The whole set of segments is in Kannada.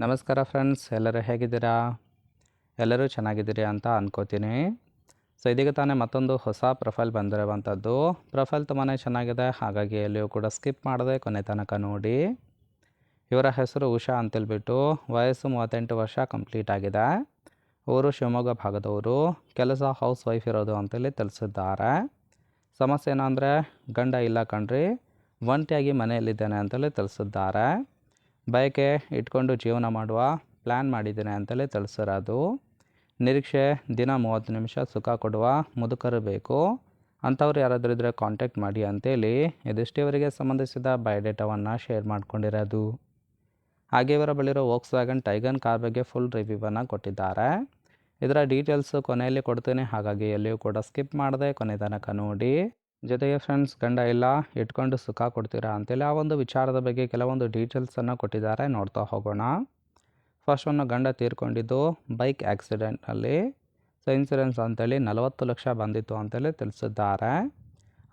ನಮಸ್ಕಾರ ಫ್ರೆಂಡ್ಸ್, ಎಲ್ಲರೂ ಹೇಗಿದ್ದೀರಾ? ಎಲ್ಲರೂ ಚೆನ್ನಾಗಿದ್ದೀರಿ ಅಂತ ಅಂದ್ಕೋತೀನಿ. ಸೊ ಇದೀಗ ತಾನೇ ಮತ್ತೊಂದು ಹೊಸ ಪ್ರೊಫೈಲ್ ಬಂದಿರುವಂಥದ್ದು. ಪ್ರೊಫೈಲ್ ತುಂಬಾ ಚೆನ್ನಾಗಿದೆ, ಹಾಗಾಗಿ ಎಲ್ಲಿಯೂ ಕೂಡ ಸ್ಕಿಪ್ ಮಾಡದೆ ಕೊನೆ ತನಕ ನೋಡಿ. ಇವರ ಹೆಸರು ಉಷಾ ಅಂತೇಳ್ಬಿಟ್ಟು, ವಯಸ್ಸು 38 ವರ್ಷ ಕಂಪ್ಲೀಟ್ ಆಗಿದೆ. ಊರು ಶಿವಮೊಗ್ಗ ಭಾಗದವರು, ಕೆಲಸ ಹೌಸ್ ವೈಫ್ ಇರೋದು ಅಂತೇಳಿ ತಿಳಿಸಿದ್ದಾರೆ. ಸಮಸ್ಯೆ ಏನಂದರೆ ಗಂಡ ಇಲ್ಲ ಕಣ್ರಿ, ಒಂಟಿಯಾಗಿ ಮನೆಯಲ್ಲಿದ್ದೇನೆ ಅಂತೇಳಿ ತಿಳಿಸಿದ್ದಾರೆ. ಬಯಕೆ ಇಟ್ಕೊಂಡು ಜೀವನ ಮಾಡುವ ಪ್ಲ್ಯಾನ್ ಮಾಡಿದ್ದೇನೆ ಅಂತೇಳಿ ತಿಳಿಸಿರೋದು. ನಿರೀಕ್ಷೆ ದಿನ 30 ನಿಮಿಷ ಸುಖ ಕೊಡುವ ಮುದುಕರು ಬೇಕು, ಅಂಥವ್ರು ಯಾರಾದರೂ ಇದ್ದರೆ ಕಾಂಟ್ಯಾಕ್ಟ್ ಮಾಡಿ ಅಂತೇಳಿ ಇದಿಷ್ಟು ಇವರಿಗೆ ಸಂಬಂಧಿಸಿದ ಬಯೋಡೇಟಾವನ್ನು ಶೇರ್ ಮಾಡ್ಕೊಂಡಿರೋದು. ಹಾಗೆ ಇವರ ಬಳಿರೋ ವೋಕ್ಸ್ವ್ಯಾಗನ್ ಟೈಗನ್ ಕಾರ್ ಬಗ್ಗೆ ಫುಲ್ ರಿವ್ಯೂವನ್ನು ಕೊಟ್ಟಿದ್ದಾರೆ. ಇದರ ಡೀಟೇಲ್ಸು ಕೊನೆಯಲ್ಲಿ ಕೊಡ್ತೀನಿ, ಹಾಗಾಗಿ ಎಲ್ಲಿಯೂ ಕೂಡ ಸ್ಕಿಪ್ ಮಾಡದೆ ಕೊನೆ ತನಕ ನೋಡಿ. ಜೊತೆಗೆ ಫ್ರೆಂಡ್ಸ್, ಗಂಡ ಇಲ್ಲ ಇಟ್ಕೊಂಡು ಸುಖ ಕೊಡ್ತೀರಾ ಅಂತೇಳಿ ಆ ಒಂದು ವಿಚಾರದ ಬಗ್ಗೆ ಕೆಲವೊಂದು ಡೀಟೇಲ್ಸನ್ನು ಕೊಟ್ಟಿದ್ದಾರೆ, ನೋಡ್ತಾ ಹೋಗೋಣ. ಫಸ್ಟ್ ಒಂದು, ಗಂಡ ತೀರ್ಕೊಂಡಿದ್ದು ಬೈಕ್ ಆಕ್ಸಿಡೆಂಟ್ನಲ್ಲಿ. ಸೊ ಇನ್ಸೂರೆನ್ಸ್ ಅಂತೇಳಿ 40 ಲಕ್ಷ ಬಂದಿತ್ತು ಅಂತೇಳಿ ತಿಳಿಸಿದ್ದಾರೆ.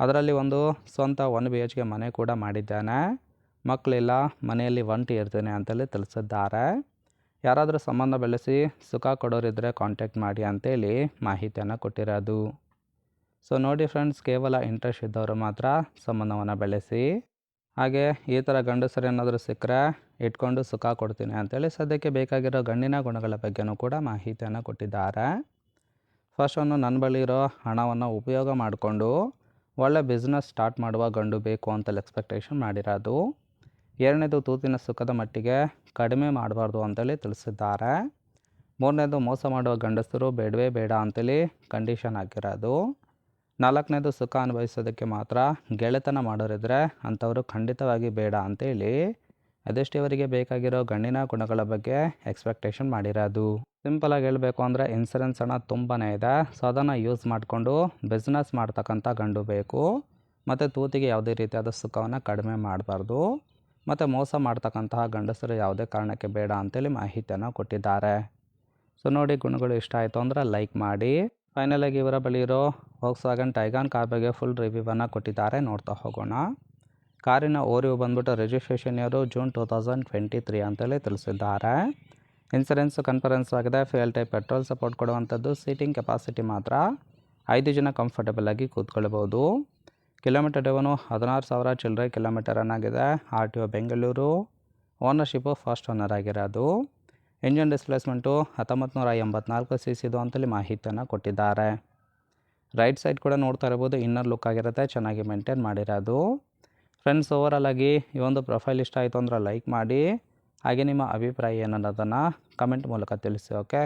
ಅದರಲ್ಲಿ ಒಂದು ಸ್ವಂತ 1 BHK ಮನೆ ಕೂಡ ಮಾಡಿದ್ದಾನೆ. ಮಕ್ಕಳಿಲ್ಲ, ಮನೆಯಲ್ಲಿ ಒಂಟಿ ಇರ್ತೇನೆ ಅಂತೇಳಿ ತಿಳಿಸಿದ್ದಾರೆ. ಯಾರಾದರೂ ಸಂಬಂಧ ಬೆಳೆಸಿ ಸುಖ ಕೊಡೋರಿದ್ದರೆ ಕಾಂಟ್ಯಾಕ್ಟ್ ಮಾಡಿ ಅಂತೇಳಿ ಮಾಹಿತಿಯನ್ನು ಕೊಟ್ಟಿರೋದು. ಸೊ ನೋಡಿ ಫ್ರೆಂಡ್ಸ್, ಕೇವಲ ಇಂಟ್ರೆಸ್ಟ್ ಇದ್ದವರು ಮಾತ್ರ ಸಂಬಂಧವನ್ನು ಬೆಳೆಸಿ. ಹಾಗೆ ಈ ಥರ ಗಂಡಸರು ಏನಾದರೂ ಸಿಕ್ಕರೆ ಇಟ್ಕೊಂಡು ಸುಖ ಕೊಡ್ತೀನಿ ಅಂತೇಳಿ ಸದ್ಯಕ್ಕೆ ಬೇಕಾಗಿರೋ ಗಂಡಿನ ಗುಣಗಳ ಬಗ್ಗೆನೂ ಕೂಡ ಮಾಹಿತಿಯನ್ನು ಕೊಟ್ಟಿದ್ದಾರೆ. ಫಸ್ಟ್ ಒಂದು, ನನ್ನ ಬಳಿ ಇರೋ ಹಣವನ್ನು ಉಪಯೋಗ ಮಾಡಿಕೊಂಡು ಒಳ್ಳೆ ಬಿಸ್ನೆಸ್ ಸ್ಟಾರ್ಟ್ ಮಾಡುವ ಗಂಡು ಬೇಕು ಅಂತೇಳಿ ಎಕ್ಸ್ಪೆಕ್ಟೇಷನ್ ಮಾಡಿರೋದು. ಎರಡನೇದು, ತೂತಿನ ಸುಖದ ಮಟ್ಟಿಗೆ ಕಡಿಮೆ ಮಾಡಬಾರ್ದು ಅಂತೇಳಿ ತಿಳಿಸಿದ್ದಾರೆ. ಮೂರನೇದು, ಮೋಸ ಮಾಡುವ ಗಂಡಸರು ಬೇಡವೇ ಬೇಡ ಅಂತೇಳಿ ಕಂಡೀಷನ್ ಹಾಕಿರೋದು. ನಾಲ್ಕನೇದು, ಸುಖ ಅನುಭವಿಸೋದಕ್ಕೆ ಮಾತ್ರ ಗೆಳೆತನ ಮಾಡೋರಿದ್ರೆ ಅಂಥವರು ಖಂಡಿತವಾಗಿ ಬೇಡ ಅಂತೇಳಿ ಅದೆಷ್ಟು ಇವರಿಗೆ ಬೇಕಾಗಿರೋ ಗಂಡಿನ ಗುಣಗಳ ಬಗ್ಗೆ ಎಕ್ಸ್ಪೆಕ್ಟೇಷನ್ ಮಾಡಿರೋದು. ಸಿಂಪಲಾಗಿ ಹೇಳಬೇಕು ಅಂದರೆ ಇನ್ಸೂರೆನ್ಸ್ ಹಣ ತುಂಬಾ ಇದೆ, ಸೊ ಅದನ್ನು ಯೂಸ್ ಮಾಡಿಕೊಂಡು ಬಿಸ್ನೆಸ್ ಮಾಡ್ತಕ್ಕಂಥ ಗಂಡು ಬೇಕು. ಮತ್ತು ತೂತಿಗೆ ಯಾವುದೇ ರೀತಿಯಾದ ಸುಖವನ್ನು ಕಡಿಮೆ ಮಾಡಬಾರ್ದು. ಮತ್ತು ಮೋಸ ಮಾಡ್ತಕ್ಕಂತಹ ಗಂಡಸರು ಯಾವುದೇ ಕಾರಣಕ್ಕೆ ಬೇಡ ಅಂತೇಳಿ ಮಾಹಿತಿಯನ್ನು ಕೊಟ್ಟಿದ್ದಾರೆ. ಸೊ ನೋಡಿ, ಗುಣಗಳು ಇಷ್ಟ ಆಯಿತು ಅಂದರೆ ಲೈಕ್ ಮಾಡಿ. ಫೈನಲಾಗಿ ಇವರ ಬಳಿ ಇರೋ ವೋಕ್ಸ್ವ್ಯಾಗನ್ ಟೈಗಾನ್ ಕಾರ್ ಬಗ್ಗೆ ಫುಲ್ ರಿವ್ಯೂವನ್ನು ಕೊಟ್ಟಿದ್ದಾರೆ, ನೋಡ್ತಾ ಹೋಗೋಣ. ಕಾರಿನ ಓರಿಯು ಬಂದ್ಬಿಟ್ಟು ರಿಜಿಸ್ಟ್ರೇಷನ್ ಇಯರು June 2023 ಅಂತೇಳಿ ತಿಳಿಸಿದ್ದಾರೆ. ಇನ್ಸೂರೆನ್ಸು ಕನ್ಫರೆನ್ಸ್ ಆಗಿದೆ. ಫ್ಯೂಯಲ್ ಟೈಪ್ ಪೆಟ್ರೋಲ್ ಸಪೋರ್ಟ್ ಕೊಡುವಂಥದ್ದು. ಸೀಟಿಂಗ್ ಕೆಪಾಸಿಟಿ ಮಾತ್ರ 5 ಜನ ಕಂಫರ್ಟಬಲ್ ಆಗಿ ಕೂತ್ಕೊಳ್ಬೋದು. ಕಿಲೋಮೀಟರ್ ಡ್ರೈವನು 16,000 ಚಿಲ್ಲರೆ ಕಿಲೋಮೀಟರ್ ರನ್ ಆಗಿದೆ. RTO Bengaluru. Ownership first owner ಆಗಿರೋದು. ಇಂಜಿನ್ ಡಿಸ್ಪ್ಲೇಸ್ಮೆಂಟು 1984 cc ಅಂತೇಳಿ ಮಾಹಿತಿಯನ್ನು ಕೊಟ್ಟಿದ್ದಾರೆ. ರೈಟ್ ಸೈಡ್ ಕೂಡ ನೋಡ್ತಾ ಇರ್ಬೋದು, ಇನ್ನರ್ ಲುಕ್ ಆಗಿರುತ್ತೆ, ಚೆನ್ನಾಗಿ ಮೇಂಟೈನ್ ಮಾಡಿರೋದು. ಫ್ರೆಂಡ್ಸ್, ಓವರಾಲ್ ಆಗಿ ಈ ಒಂದು ಪ್ರೊಫೈಲ್ ಇಷ್ಟ ಆಯಿತು ಅಂದರೆ ಲೈಕ್ ಮಾಡಿ. ಹಾಗೆ ನಿಮ್ಮ ಅಭಿಪ್ರಾಯ ಏನನ್ನೋದನ್ನು ಕಮೆಂಟ್ ಮೂಲಕ ತಿಳಿಸಿ. ಓಕೆ.